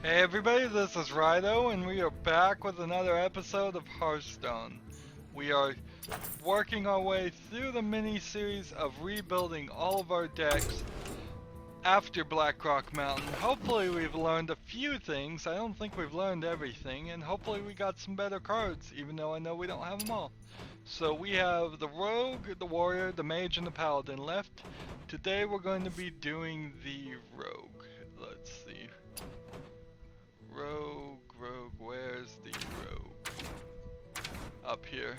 Hey everybody, this is Rydo, and we are back with another episode of Hearthstone. We are working our way through the mini-series of rebuilding all of our decks after Blackrock Mountain. Hopefully we've learned a few things. I don't think we've learned everything, and hopefully we got some better cards, even though I know we don't have them all. So we have the Rogue, the Warrior, the Mage, and the Paladin left. Today we're going to be doing the Rogue. Let's see. Rogue, where's the rogue? Up here.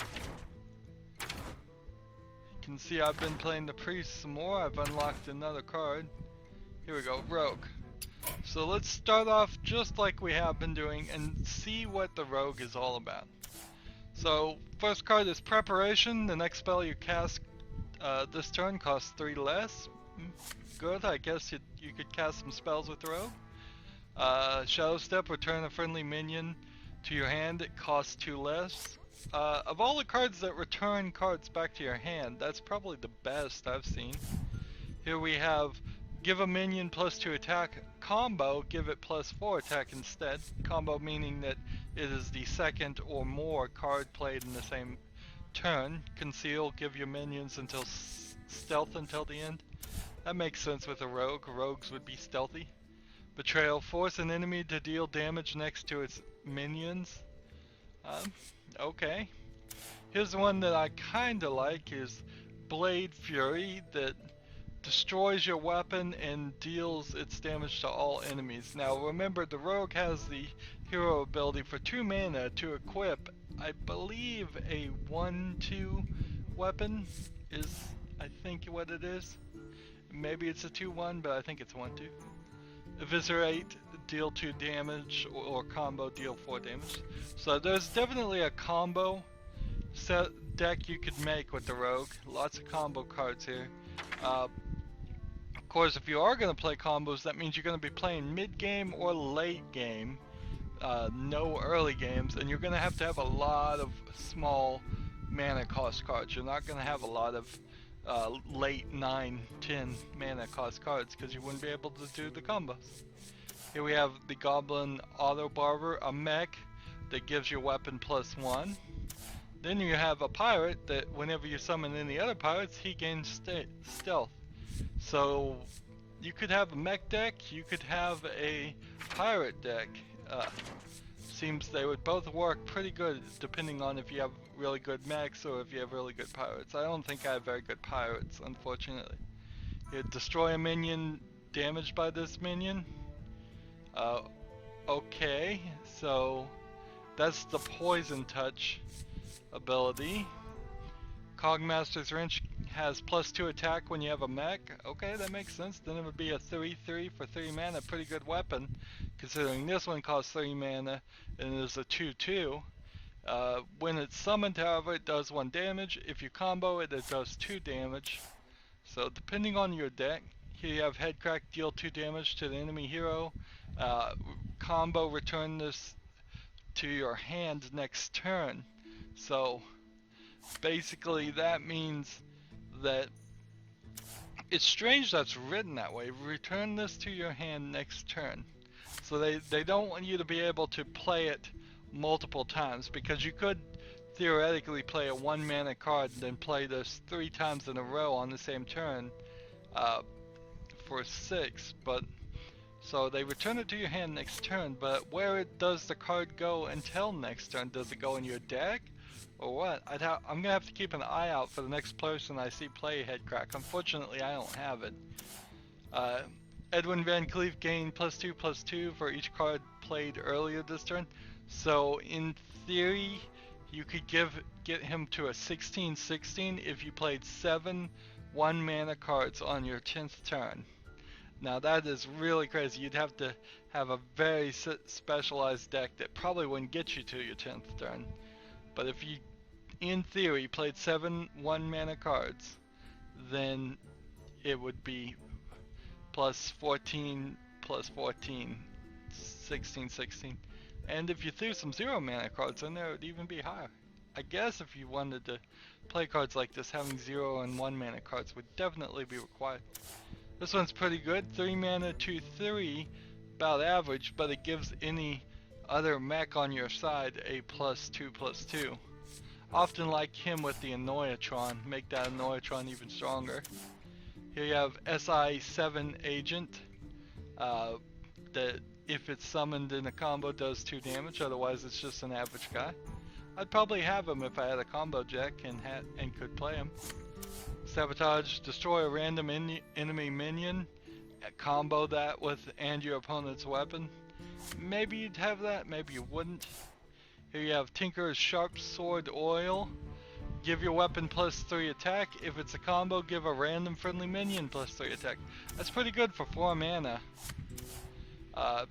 You can see I've been playing the priest some more. I've unlocked another card. Here we go, rogue. So let's start off just like we have been doing and see what the rogue is all about. So first card is preparation. The next spell you cast this turn costs 3 less. Good, I guess you could cast some spells with the rogue. Shadow Step, return a friendly minion to your hand. It costs 2 less. Of all the cards that return cards back to your hand, that's probably the best I've seen. Here we have give a minion +2 attack. Combo, give it +4 attack instead. Combo meaning that it is the second or more card played in the same turn. Conceal, give your minions until stealth until the end. That makes sense with a rogue. Rogues would be stealthy. Betrayal, force an enemy to deal damage next to its minions. Okay. Here's one that I kinda like is Blade Fury that destroys your weapon and deals its damage to all enemies. Now remember, the rogue has the hero ability for 2 mana to equip, I believe, a 1/2 weapon is I think what it is. Maybe it's a 2/1, but I think it's 1/2. Eviscerate, deal 2 damage, or combo, deal 4 damage. So there's definitely a combo set deck you could make with the rogue. Lots of combo cards here. Of course, if you are going to play combos, that means you're going to be playing mid-game or late game. No early games, and you're going to have a lot of small mana cost cards. You're not going to have a lot of late 9-10 mana cost cards because you wouldn't be able to do the combos. Here we have the Goblin Auto Barber, a mech that gives your weapon +1. Then you have a pirate that whenever you summon any other pirates, he gains stealth. So you could have a mech deck, you could have a pirate deck. Seems they would both work pretty good depending on if you have really good mechs or if you have really good pirates. I don't think I have very good pirates, unfortunately. You destroy a minion damaged by this minion. Okay, so that's the poison touch ability. Cogmaster's Wrench has +2 attack when you have a mech. Okay, that makes sense. Then it would be a 3/3 for 3 mana, pretty good weapon, considering this one costs 3 mana and it is a 2/2. When it's summoned, however, it does 1 damage. If you combo it, it does 2 damage. So depending on your deck, here you have Headcrack, deal 2 damage to the enemy hero. Combo, return this to your hand next turn. So basically that means that it's strange that's written that way. Return this to your hand next turn. So they don't want you to be able to play it multiple times, because you could theoretically play a 1 mana card and then play this 3 times in a row on the same turn for 6, but so they return it to your hand next turn, but where does the card go until next turn? Does it go in your deck or what? I'm gonna have to keep an eye out for the next person I see play Headcrack. Unfortunately, I don't have it. Edwin Van Cleef gained +2/+2 for each card played earlier this turn. So in theory, you could get him to a 16/16 if you played 7 1 mana cards on your 10th turn. Now that is really crazy. You'd have to have a very specialized deck that probably wouldn't get you to your 10th turn. But if you, in theory, played 7 1 mana cards, then it would be +14 +14, 16/16. And if you threw some 0 mana cards in there, it would even be higher. I guess if you wanted to play cards like this, having 0 and 1 mana cards would definitely be required. This one's pretty good. 3 mana 2/3, about average, but it gives any other mech on your side a +2/+2. Often like him with the Annoyatron, make that Annoyatron even stronger. Here you have SI7 Agent, that if it's summoned in a combo does 2 damage, otherwise it's just an average guy. I'd probably have him if I had a combo deck and could play him. Sabotage, destroy a random enemy minion, combo that with and your opponent's weapon. Maybe you'd have that, maybe you wouldn't. Here you have Tinker's Sharp Sword Oil. Give your weapon +3 attack. If it's a combo, give a random friendly minion +3 attack. That's pretty good for 4 mana. A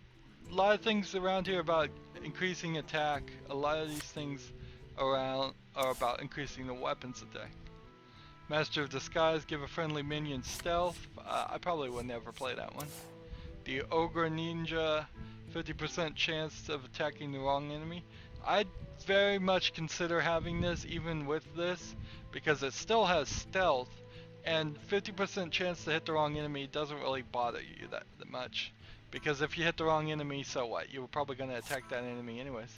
lot of things around here about increasing attack. A lot of these things around are about increasing the weapon's attack. Master of Disguise, give a friendly minion stealth. I probably would never play that one. The Ogre Ninja, 50% chance of attacking the wrong enemy. I'd very much consider having this even with this, because it still has stealth, and 50% chance to hit the wrong enemy doesn't really bother you that much. Because if you hit the wrong enemy, so what? You're probably going to attack that enemy anyways.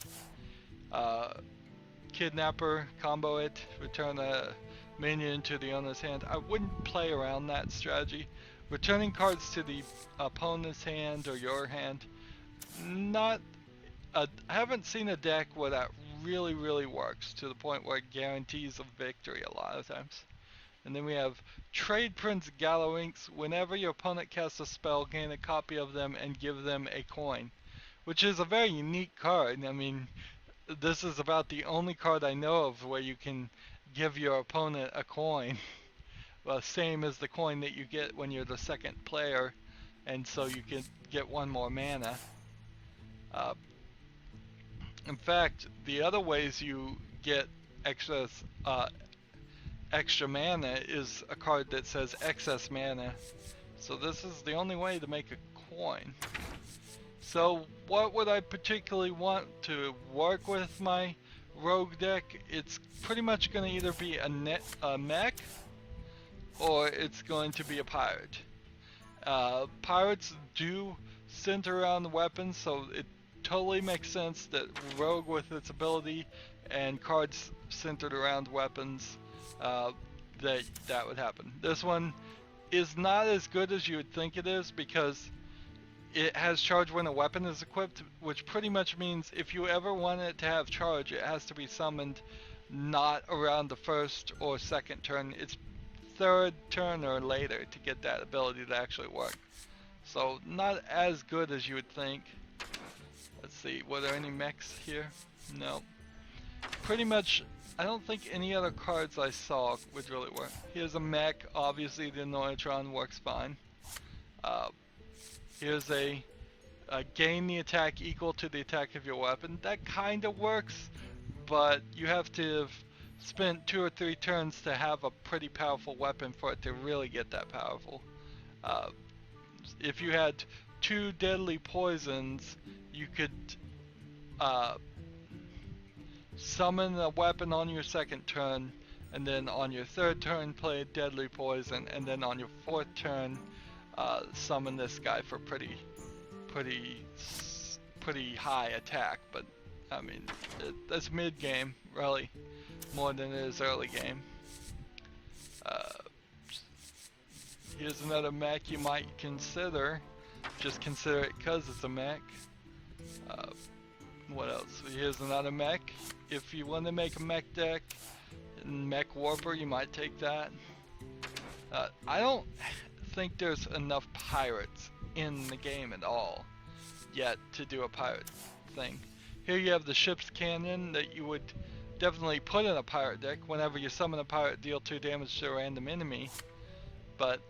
Kidnapper, combo it, return a minion to the owner's hand. I wouldn't play around that strategy. Returning cards to the opponent's hand or your hand, I haven't seen a deck where that really works to the point where it guarantees a victory a lot of times. And then we have Trade Prince Galloinks. Whenever your opponent casts a spell, gain a copy of them and give them a coin, which is a very unique card. I mean, this is about the only card I know of where you can give your opponent a coin. Well, same as the coin that you get when you're the second player, and so you can get 1 more mana. In fact, the other ways you get extra mana is a card that says excess mana. So this is the only way to make a coin. So what would I particularly want to work with my rogue deck? It's pretty much going to either be a mech or it's going to be a pirate. Pirates do center around the weapons, so it totally makes sense that rogue with its ability and cards centered around weapons, that would happen. This one is not as good as you would think it is because it has charge when a weapon is equipped, which pretty much means if you ever want it to have charge, it has to be summoned not around the first or second turn. It's third turn or later to get that ability to actually work. So not as good as you would think. Let's see, were there any mechs here? No. Pretty much, I don't think any other cards I saw would really work. Here's a mech, obviously the Annoyatron works fine. Here's a gain the attack equal to the attack of your weapon. That kind of works, but you have to have spent 2 or 3 turns to have a pretty powerful weapon for it to really get that powerful. If you had 2 deadly poisons, you could summon a weapon on your second turn, and then on your third turn play a deadly poison, and then on your 4th turn summon this guy for pretty high attack. But I mean, that's mid game really more than it is early game. Here's another mech you might consider. Just consider it because it's a mech. What else? Here's another mech. If you want to make a mech deck, Mech Warper, you might take that. I don't think there's enough pirates in the game at all yet to do a pirate thing. Here you have the ship's cannon that you would definitely put in a pirate deck. Whenever you summon a pirate, deal 2 damage to a random enemy. But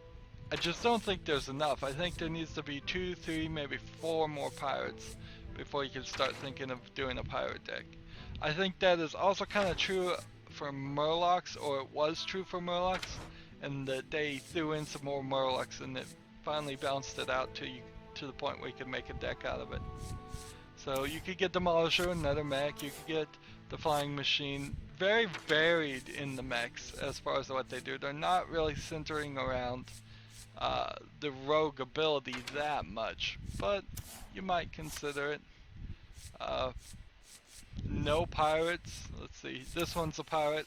I just don't think there's enough. I think there needs to be 2, 3, maybe 4 more pirates before you can start thinking of doing a pirate deck. I think that is also kind of true for Murlocs, or it was true for Murlocs, and that they threw in some more Murlocs and it finally balanced it out to the point where you could make a deck out of it. So you could get Demolisher, another mech, you could get the Flying Machine. Very varied in the mechs as far as what they do. They're not really centering around the rogue ability that much, but you might consider it. Uh, no pirates. Let's see. This one's a pirate.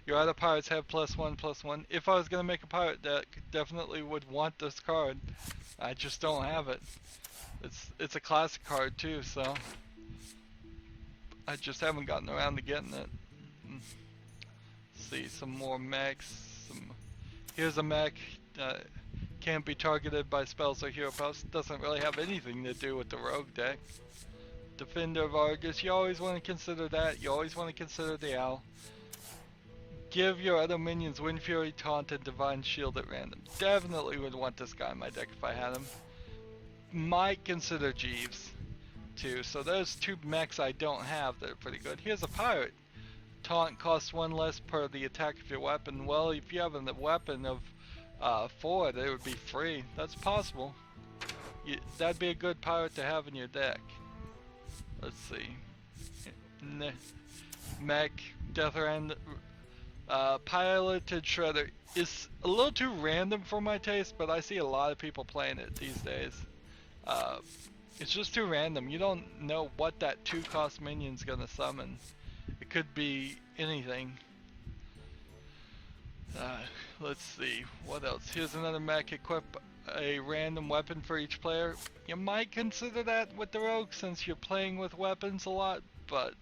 Your other pirates have +1/+1. If I was gonna make a pirate deck, definitely would want this card. I just don't have it. It's a classic card too, so I just haven't gotten around to getting it. See some more mechs. Here's a mech. Can't be targeted by spells or hero powers. Doesn't really have anything to do with the rogue deck. Defender of Argus. You always want to consider that. You always want to consider the owl. Give your other minions Wind Fury, Taunt, and Divine Shield at random. Definitely would want this guy in my deck if I had him. Might consider Jeeves too. So there's two mechs I don't have that are pretty good. Here's a pirate. Taunt costs 1 less per the attack of your weapon. Well, if you have a weapon of 4, it would be free. That's possible. That'd be a good pirate to have in your deck. Let's see. Mech, Deathrand, Piloted Shredder is a little too random for my taste, but I see a lot of people playing it these days. It's just too random. You don't know what that 2-cost minion's gonna summon. It could be anything. Let's see, what else? Here's another mech. Equip a random weapon for each player. You might consider that with the rogue since you're playing with weapons a lot, but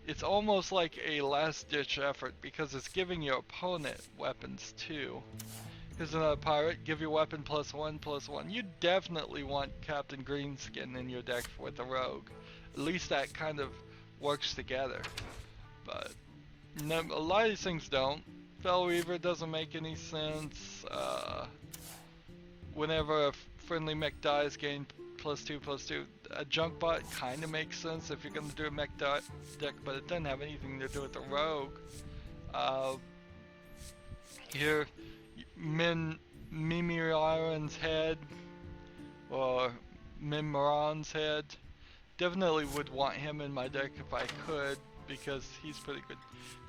it's almost like a last-ditch effort because it's giving your opponent weapons too. Here's another pirate. Give your weapon +1/+1. You definitely want Captain Greenskin in your deck with the rogue. At least that kind of works together. But a lot of these things don't. Fell Reaver doesn't make any sense. Whenever a friendly mech dies, gain +2/+2. A junk bot kind of makes sense if you're going to do a mech deck, but it doesn't have anything to do with the rogue. Here, Mimiraran's head, or Mimiran's head. Definitely would want him in my deck if I could, because he's pretty good.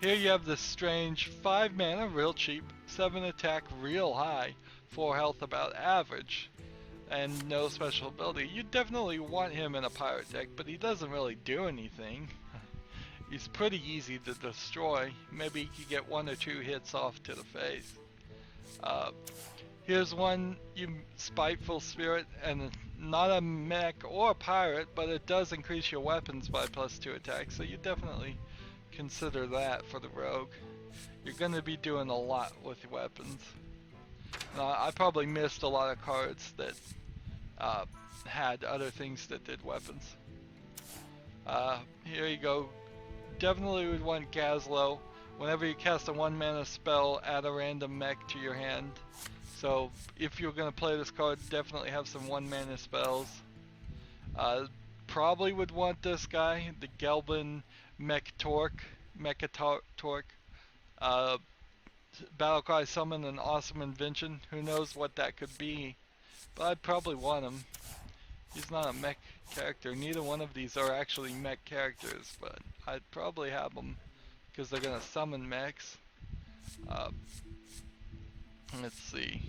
Here you have this strange 5 mana, real cheap, 7 attack, real high, 4 health about average, and no special ability. You definitely want him in a pirate deck, but he doesn't really do anything. He's pretty easy to destroy. Maybe you could get 1 or 2 hits off to the face. Here's one, you Spiteful Spirit, and not a mech or a pirate, but it does increase your weapons by +2 attack, so you definitely consider that for the rogue. You're going to be doing a lot with your weapons. I probably missed a lot of cards that had other things that did weapons. Here you go. Definitely would want Gazlowe. Whenever you cast a 1 mana spell, add a random mech to your hand. So if you're going to play this card, definitely have some 1 mana spells. Probably would want this guy, the Gelbin Mechatorque. Battlecry summon an awesome invention. Who knows what that could be, but I'd probably want him. He's not a mech character. Neither one of these are actually mech characters, but I'd probably have them because they're gonna summon mechs. Let's see.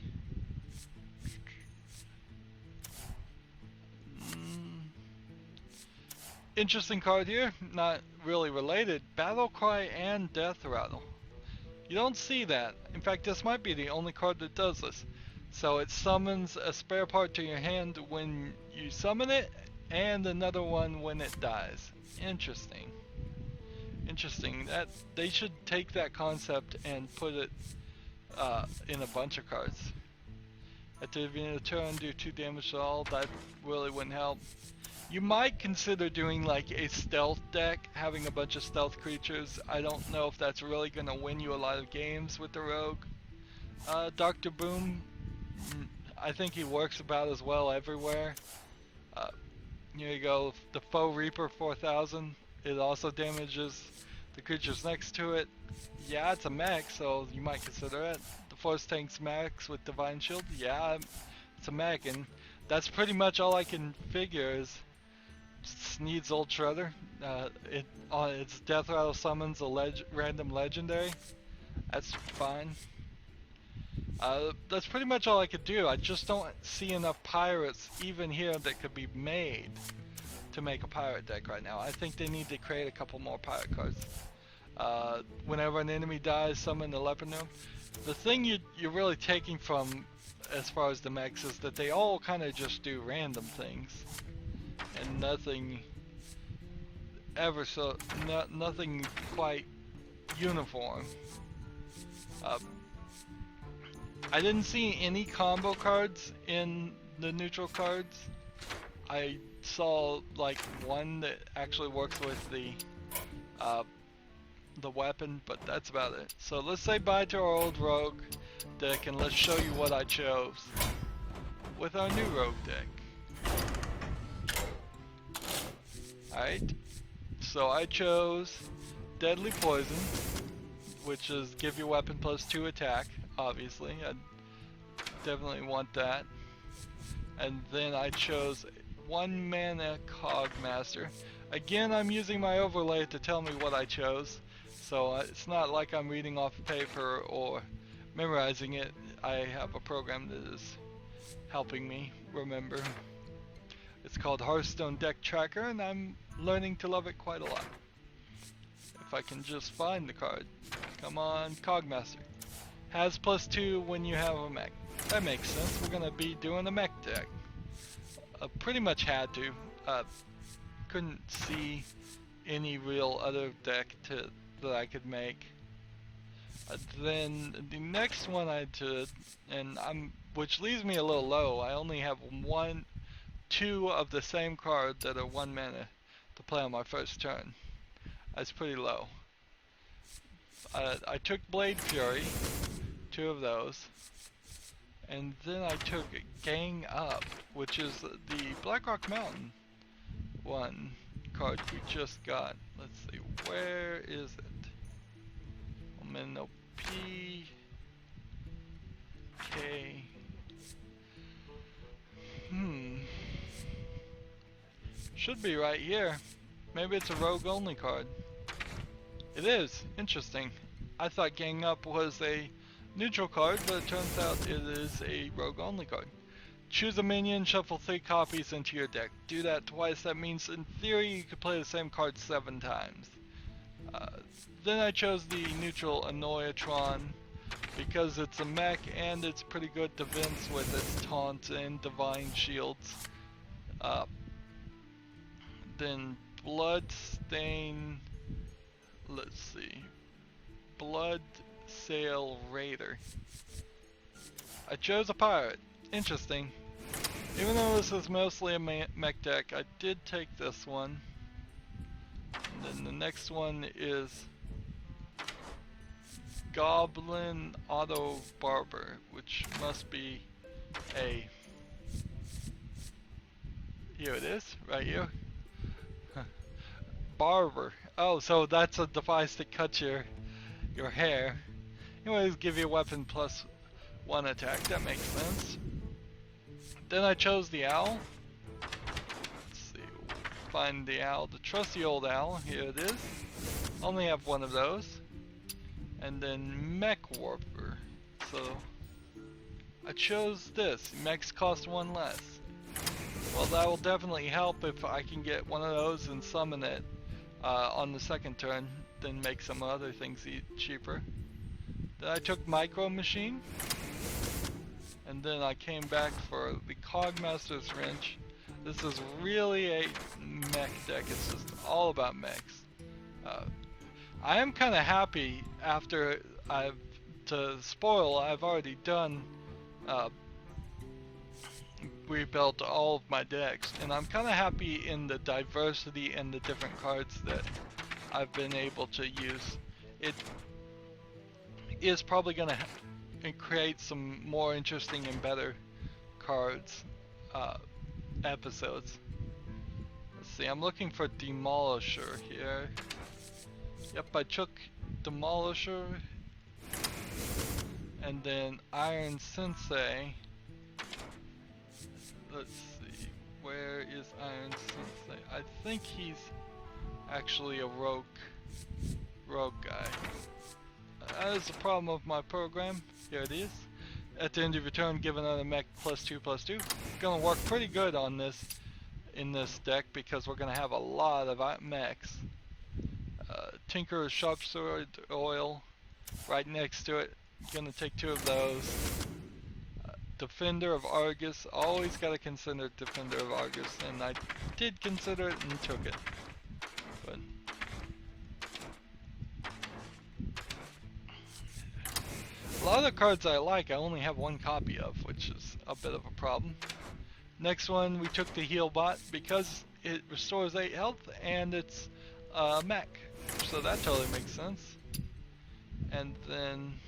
Interesting card here, not really related. Battlecry and Death Rattle. You don't see that. In fact, this might be the only card that does this. So it summons a spare part to your hand when you summon it, and another one when it dies. Interesting. Interesting. That they should take that concept and put it in a bunch of cards. At the beginning of the turn, do 2 damage to all. That really wouldn't help. You might consider doing like a stealth deck, having a bunch of stealth creatures. I don't know if that's really going to win you a lot of games with the rogue. Dr. Boom, I think he works about as well everywhere. Here you go, the Foe Reaper 4000. It also damages the creatures next to it. Yeah, it's a mech, so you might consider it. The Force Tanks Max with Divine Shield. Yeah, it's a mech, and that's pretty much all I can figure is needs Old Shredder. Its Death Rattle summons a random legendary. That's fine. That's pretty much all I could do. I just don't see enough pirates even here that could be made to make a pirate deck right now. I think they need to create a couple more pirate cards. Whenever an enemy dies, summon the leopard gnome. The thing you're really taking from as far as the mechs is that they all kind of just do random things and nothing nothing quite uniform. I didn't see any combo cards in the neutral cards. I saw like one that actually works with the weapon, but that's about it. So let's say bye to our old rogue deck and let's show you what I chose with our new rogue deck. Alright, so I chose Deadly Poison, which is give your weapon +2 attack, obviously. I definitely want that. And then I chose 1 mana Cogmaster. Again, I'm using my overlay to tell me what I chose. So it's not like I'm reading off paper or memorizing it. I have a program that is helping me remember. It's called Hearthstone Deck Tracker, and I'm learning to love it quite a lot. If I can just find the card. Come on, Cogmaster. Has +2 when you have a mech. That makes sense. We're gonna be doing a mech deck. Pretty much had to. Couldn't see any real other deck that I could make. Then the next one I did, which leaves me a little low. I only have 2 of the same card that are 1 mana to play on my first turn. That's pretty low. I took Blade Fury, 2 of those, and then I took Gang Up, which is the Blackrock Mountain one card we just got. Let's see, where is it? Omino P K. Should be right here. Maybe it's a rogue only card. It is. Interesting. I thought Gang Up was a neutral card, but it turns out it is a rogue only card. Choose a minion, shuffle 3 copies into your deck. Do that twice. That means in theory you could play the same card 7 times. Then I chose the neutral Annoyatron because it's a mech and it's pretty good defense with its taunt and divine shields. Then Bloodstain, let's see, Bloodsail Raider. I chose a pirate. Interesting. Even though this is mostly a mech deck, I did take this one. And then the next one is Goblin Auto Barber, which must be a... Here it is, right here. Barber. Oh, so that's a device that cuts your hair. Anyways, give you a weapon +1 attack. That makes sense. Then I chose the owl. Let's see, find the owl, the trusty old owl. Here it is. Only have 1 of those. And then Mech Warper. So I chose this. Mechs cost 1 less. Well, that will definitely help if I can get 1 of those and summon it on the second turn, then make some other things cheaper. Then I took Micro Machine, and then I came back for the Cogmaster's Wrench. This is really a mech deck. It's just all about mechs. I am kind of happy after I've already done rebuilt all of my decks, and I'm kind of happy in the diversity and the different cards that I've been able to use. It is probably going to create some more interesting and better cards episodes. Let's see, I'm looking for Demolisher here. Yep, I took Demolisher, and then Iron Sensei. Let's see, where is Iron Sensei? I think he's actually a rogue guy. That is the problem of my program. Here it is. at the end of your turn, give another mech +2/+2. It's gonna work pretty good on this in this deck because we're gonna have a lot of mechs. Tinker's Sharp Sword Oil right next to it. Gonna take 2 of those. Defender of Argus. Always gotta consider Defender of Argus, and I did consider it and took it. But a lot of the cards I like, I only have 1 copy of, which is a bit of a problem. Next one, we took the Heal Bot because it restores 8 health and it's mech, so that totally makes sense. And then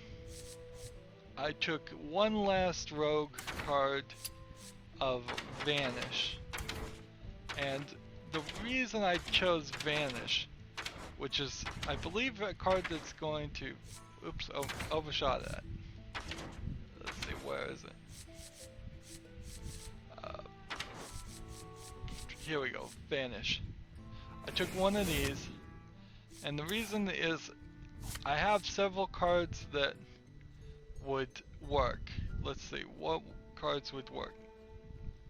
I took one last rogue card of Vanish, and the reason I chose Vanish, which is I believe a card that's going to, oops, overshot that. Let's see, where is it? Here we go, Vanish. I took one of these, and the reason is I have several cards that would work. Let's see, what cards would work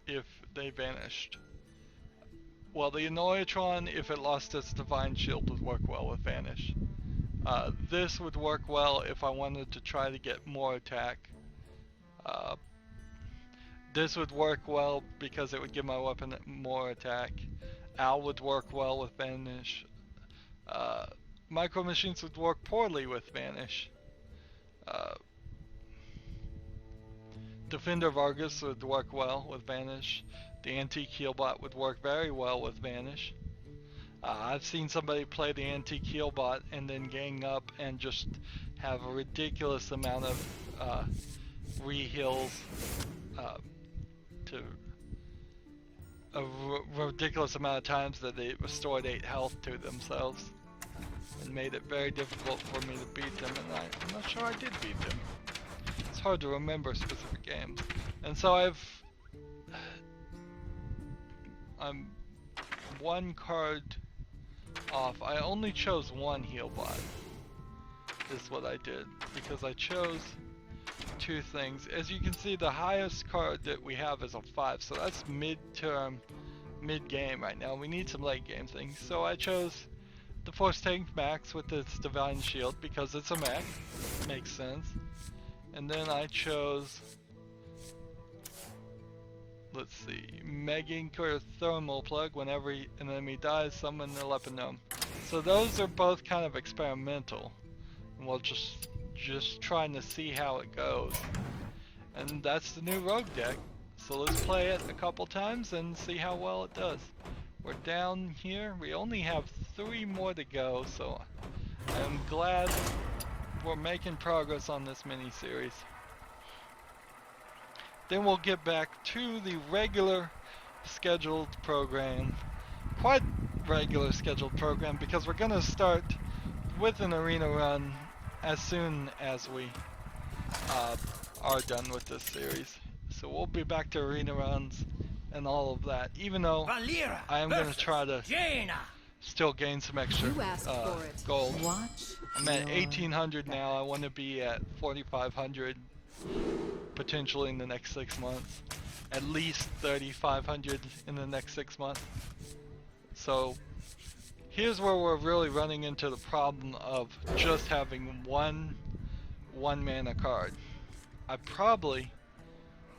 if they vanished? Well, the Annoyatron, if it lost its Divine Shield, would work well with Vanish. This would work well if I wanted to try to get more attack. This would work well because it would give my weapon more attack. Owl would work well with Vanish. Micro Machines would work poorly with Vanish. Defender of Argus would work well with Vanish. The Antique Healbot would work very well with Vanish. I've seen somebody play the Antique Healbot and then gang up and just have a ridiculous amount of re-heals to a ridiculous amount of times that they restored 8 health to themselves and made it very difficult for me to beat them, and I'm not sure I did beat them. It's hard to remember specific games. And so I'm 1 card off. I only chose 1 heal bot, is what I did, because I chose 2 things. As you can see, the highest card that we have is a 5, so that's mid-term, mid-game right now. We need some late game things. So I chose the Force Tank Max with its Divine Shield because it's a mech. Makes sense. And then I chose, let's see, Meg-Ink or Thermal Plug. Whenever an enemy dies, summon the Lepidome. So those are both kind of experimental, and we'll just trying to see how it goes. And that's the new Rogue deck. So let's play it a couple times and see how well it does. We're down here. We only have 3 more to go, so I'm glad we're making progress on this mini-series. Then we'll get back to the regular scheduled program. Quite regular scheduled program, because we're going to start with an arena run as soon as we are done with this series. So we'll be back to arena runs and all of that, even though I am going to try to still gain some extra gold. I'm at 1800 now. I want to be at 4500 potentially in the next 6 months, at least 3500 in the next 6 months. So here's where we're really running into the problem of just having one mana card. I probably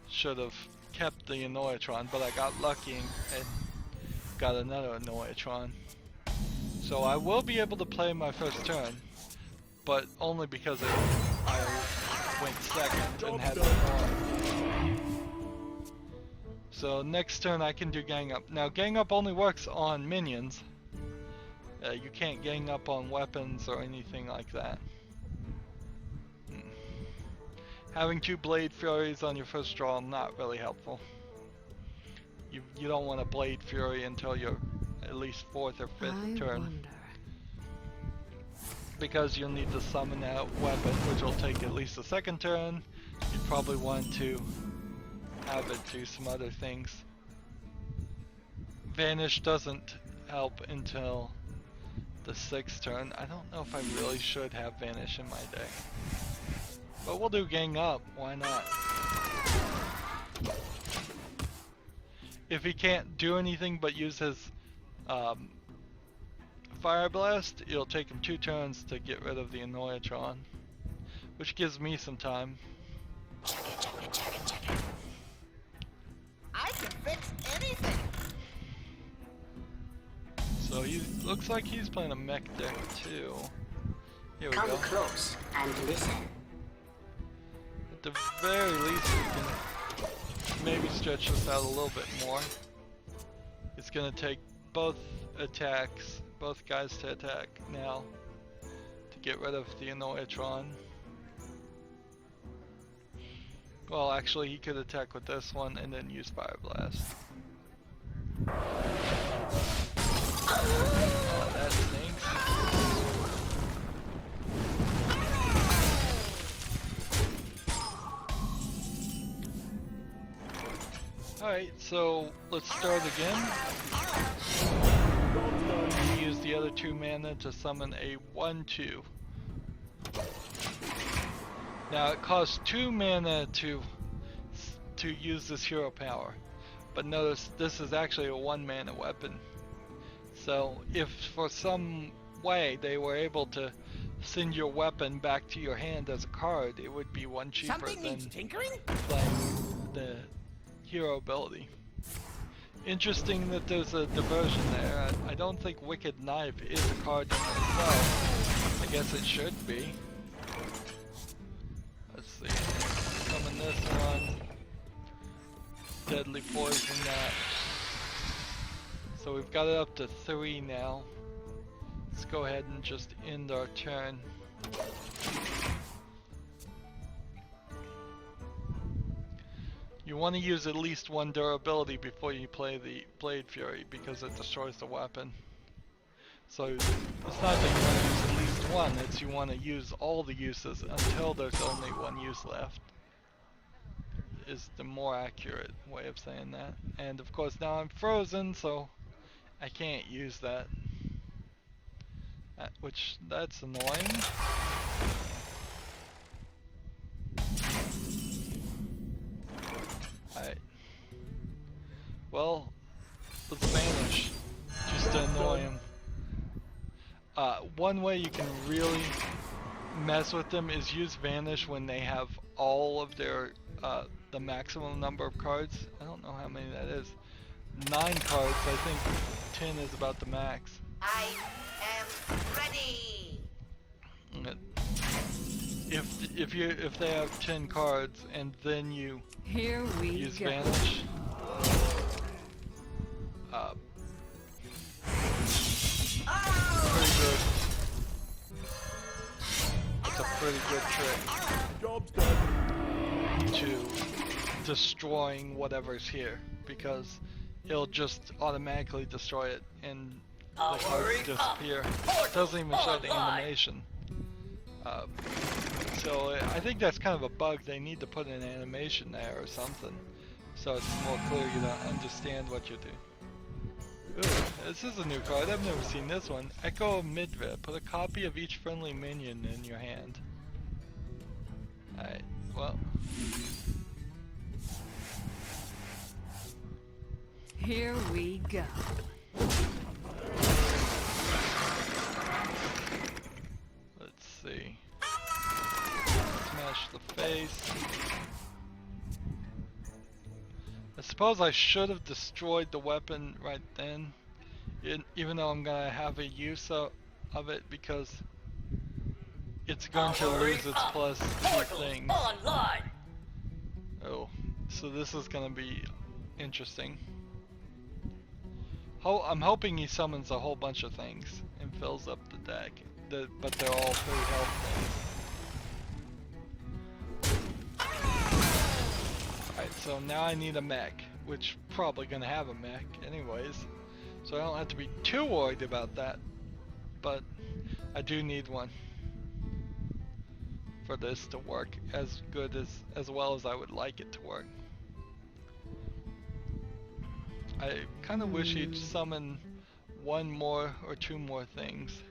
should have kept the Annoyatron, but I got lucky and got another Annoyatron. So I will be able to play my first turn, but only because I went second and had one. So next turn I can do Gang Up. Now Gang Up only works on minions. You can't gang up on weapons or anything like that. Having 2 Blade Furies on your first draw, not really helpful. You don't want a Blade Fury until your at least 4th or 5th turn. Because you'll need to summon that weapon, which will take at least a 2nd turn. You probably want to have it do some other things. Vanish doesn't help until the 6th turn. I don't know if I really should have Vanish in my deck, but we'll do Gang Up, why not? if he can't do anything but use his Fire Blast, it'll take him 2 turns to get rid of the Annoyatron, which gives me some time. Check it, check it, check it, check it. I can fix anything. So he looks like he's playing a mech deck too. Here we Come go. close and listen. At the very least, we can maybe stretch this out a little bit more. It's gonna take both attacks, both guys to attack now to get rid of the Annoyatron. Well, actually, he could attack with this one and then use Fire Blast. Oh, that stinks. Alright, so let's start again. We use the other 2 mana to summon a 1/2. Now it costs 2 mana to use this hero power, but notice this is actually a 1 mana weapon. So if for some way they were able to send your weapon back to your hand as a card, it would be 1 cheaper Something than needs tinkering? playing the hero ability. Interesting that there's a diversion there. I don't think Wicked Knife is a card in itself. I guess it should be. Let's see. Summon this one. Deadly Poison that. So we've got it up to 3 now. Let's go ahead and just end our turn. You want to use at least 1 durability before you play the Blade Fury because it destroys the weapon. So it's not that you want to use at least 1, it's you want to use all the uses until there's only 1 use left. Is the more accurate way of saying that. And of course now I'm frozen, so I can't use that. That's annoying. Alright. Well, let's vanish. Just to annoy him. One way you can really mess with them is use vanish when they have all of their the maximum number of cards. I don't know how many that is. 9 cards, I think 10 is about the max. I am ready. If they have 10 cards and then you Here we use go. vanish, pretty good. It's a pretty good trick. Job's done. To destroying whatever's here, because it'll just automatically destroy it and the cards disappear. It doesn't even show the animation. So I think that's kind of a bug. They need to put an animation there or something, so it's more clear you don't understand what you're doing. Ooh, this is a new card. I've never seen this one. Echo of Midveh. Put a copy of each friendly minion in your hand. Alright, well. Here we go. Let's see. Smash the face. I suppose I should have destroyed the weapon right then, even though I'm gonna have a use of it, because it's going to lose its plus 2 things. Oh, so this is gonna be interesting. I'm hoping he summons a whole bunch of things and fills up the deck, but they're all 3 health things. Alright, so now I need a mech, which probably gonna have a mech anyways, so I don't have to be too worried about that, but I do need one for this to work as good as well as I would like it to work. I kind of wish he'd summon 1 more or 2 more things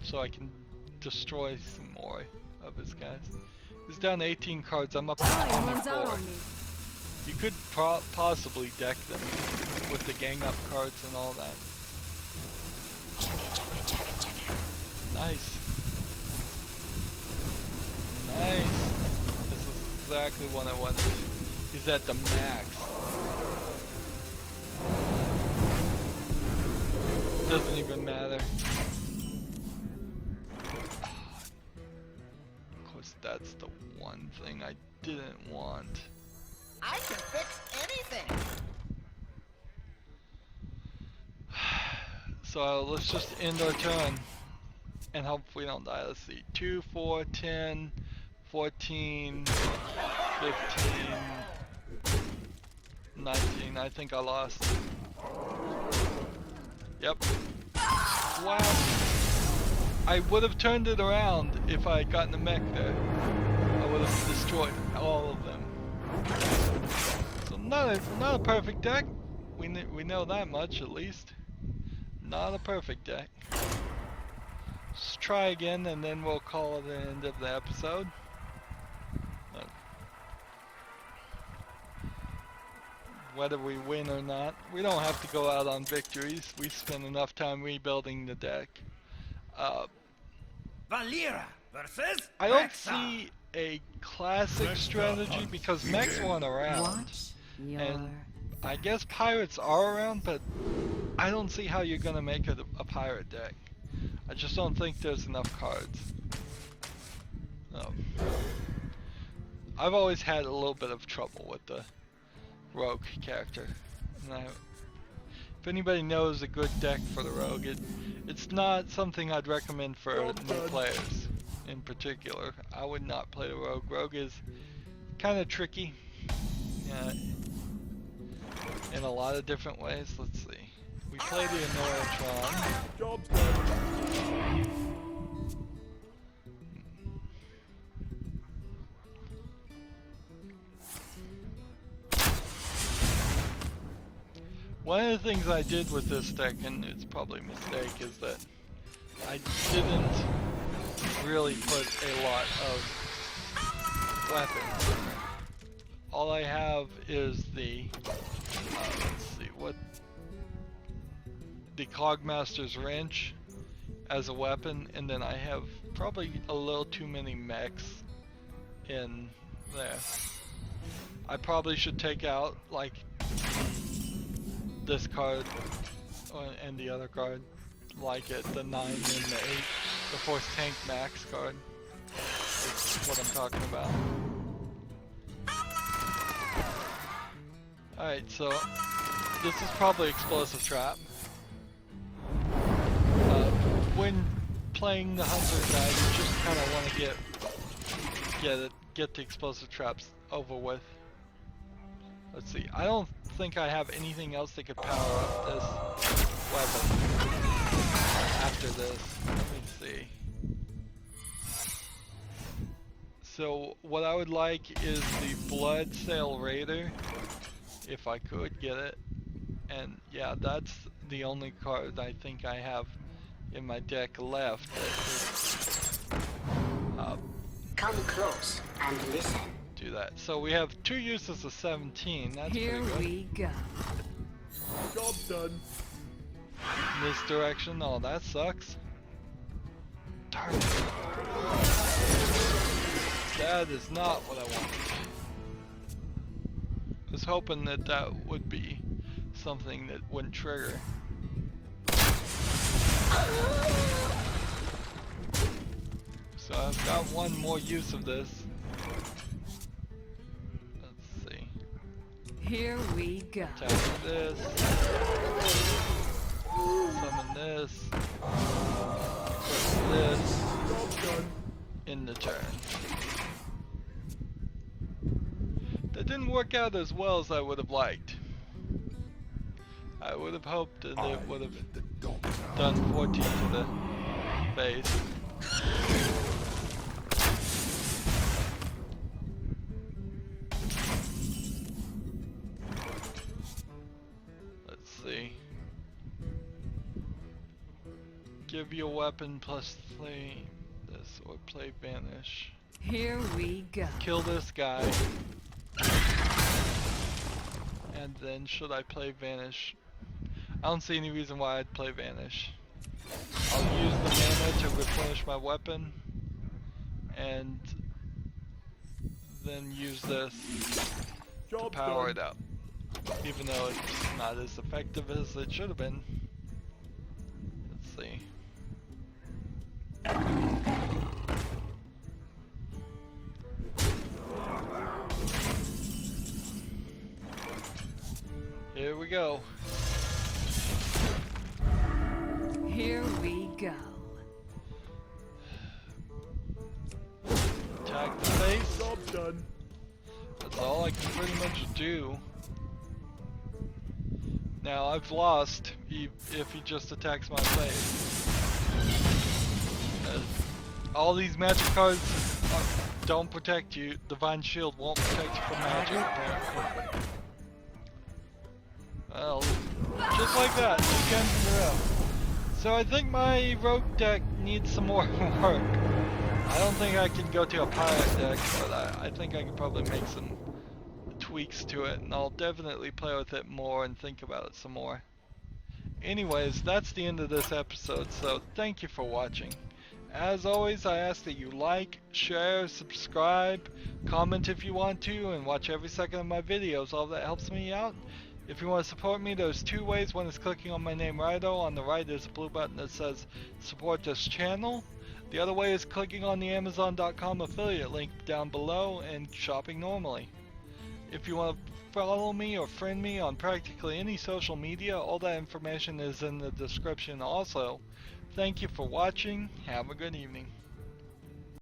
so I can destroy some more of his guys. He's down 18 cards, I'm up to One's out 24. on me. You could possibly deck them with the gang up cards and all that. Nice. Nice. This is exactly what I wanted. He's at the max. Doesn't even matter. Of course, that's the one thing I didn't want. I can fix anything. So let's just end our turn and hope we don't die. Let's see. 2, 4, 10, 14, 15, 19. I think I lost. Yep. Wow. I would have turned it around if I had gotten the mech there. I would have destroyed all of them. So not a perfect deck. We know that much at least. Not a perfect deck. Let's try again and then we'll call it the end of the episode. Whether we win or not, we don't have to go out on victories. We spend enough time rebuilding the deck. Valera versus I don't Rexa. see a classic strategy because mechs weren't around. Watch your And I guess pirates are around, but I don't see how you're gonna make it a pirate deck. I just don't think there's enough cards. I've always had a little bit of trouble with the rogue character. And if anybody knows a good deck for the rogue, it's not something I'd recommend for new players in particular. I would not play the rogue. Rogue is kind of tricky in a lot of different ways. Let's see. We play the Anoratron. Job's done. One of the things I did with this deck, and it's probably a mistake, is that I didn't really put a lot of weapons. All I have is the, let's see, the Cogmaster's Wrench as a weapon, and then I have probably a little too many mechs in there. I probably should take out, like, this card and the other card, like it, the 9 and the 8, the Force Tank Max card. That's what I'm talking about. Alright, so this is probably Explosive Trap. When playing the Hunter guy, you just kind of want to get the Explosive Traps over with. Let's see, I don't think I have anything else that could power up this weapon after this. Let me see. So what I would like is the Blood Sail Raider, if I could get it. And yeah, that's the only card I think I have in my deck left. Come close and listen. Do that. So we have 2 uses of 17. That's Here pretty good. we go. Job's done. Misdirection. Oh, that sucks. Darn it. That is not what I wanted. I was hoping that that would be something that wouldn't trigger. So I've got one more use of this. Let's see. Here we go. Tap this. Summon this. Equip this. Job's done. In the turn. That didn't work out as well as I would have liked. I would have hoped that it would have done 14 to the base. Let's see. Give your weapon plus play this or play banish. Here we go. Kill this guy. And then should I play Vanish? I don't see any reason why I'd play Vanish. I'll use the mana to replenish my weapon. And then use this to Job's power done. it up. Even though it's not as effective as it should have been. Let's see. Here we go. Here we go. Attack the face. Job's done. That's all I can pretty much do. Now I've lost if he just attacks my face. All these magic cards don't protect you. Divine Shield won't protect you from magic apparently. Well, just like that, 2 games in a row. So I think my rogue deck needs some more work. I don't think I can go to a pirate deck, but I think I can probably make some tweaks to it, and I'll definitely play with it more and think about it some more. Anyways, that's the end of this episode, so thank you for watching. As always, I ask that you like, share, subscribe, comment if you want to, and watch every second of my videos. All that helps me out. If you want to support me, there's 2 ways. One is clicking on my name, Rydo. On the right there's a blue button that says support this channel. The other way is clicking on the Amazon.com affiliate link down below and shopping normally. If you want to follow me or friend me on practically any social media, all that information is in the description also. Thank you for watching. Have a good evening.